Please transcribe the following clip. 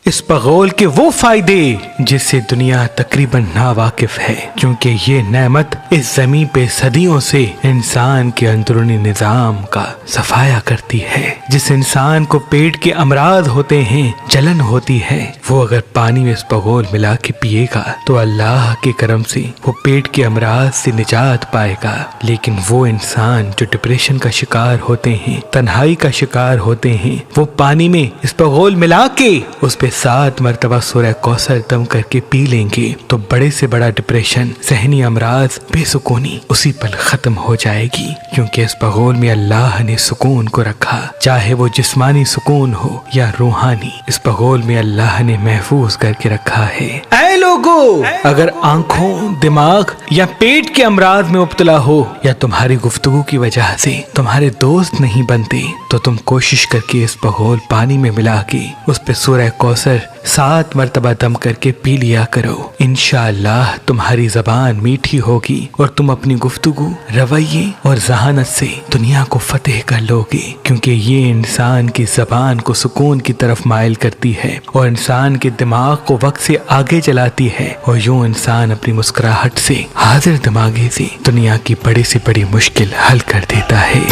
اس پغول کے وہ فائدے جس سے دنیا تقریباً ناواقف ہے، کیونکہ یہ نعمت اس زمین پہ صدیوں سے انسان کے اندرونی نظام کا صفایا کرتی ہے۔ جس انسان کو پیٹ کے امراض ہوتے ہیں، جلن ہوتی ہے، وہ اگر پانی میں اس پغول ملا کے پیے گا تو اللہ کے کرم سے وہ پیٹ کے امراض سے نجات پائے گا۔ لیکن وہ انسان جو ڈپریشن کا شکار ہوتے ہیں، تنہائی کا شکار ہوتے ہیں، وہ پانی میں اس پغول ملا کے اس پہ 7 مرتبہ سورہ کوثر دم کر کے پی لیں گے تو بڑے سے بڑا ڈپریشن، ذہنی امراض، بے سکونی اسی پل ختم ہو جائے گی، کیونکہ اس پغول میں اللہ نے سکون کو رکھا، چاہے وہ جسمانی سکون ہو یا روحانی، اس پغول میں اللہ نے محفوظ کر کے رکھا ہے۔ اے لوگو، اگر آنکھوں، دماغ یا پیٹ کے امراض میں مبتلا ہو یا تمہاری گفتگو کی وجہ سے تمہارے دوست نہیں بنتے تو تم کوشش کر کے اس پغول پانی میں ملا کے اس پہ سورہ کوثر 7 مرتبہ دم کر کے پی لیا کرو۔ انشاءاللہ تمہاری زبان میٹھی ہوگی اور تم اپنی گفتگو، رویے اور ذہانت سے دنیا کو فتح کر لو گے، کیونکہ یہ انسان کی زبان کو سکون کی طرف مائل کرتی ہے اور انسان کے دماغ کو وقت سے آگے چلاتی ہے، اور یوں انسان اپنی مسکراہٹ سے، حاضر دماغی سے دنیا کی بڑی سے بڑی مشکل حل کر دیتا ہے۔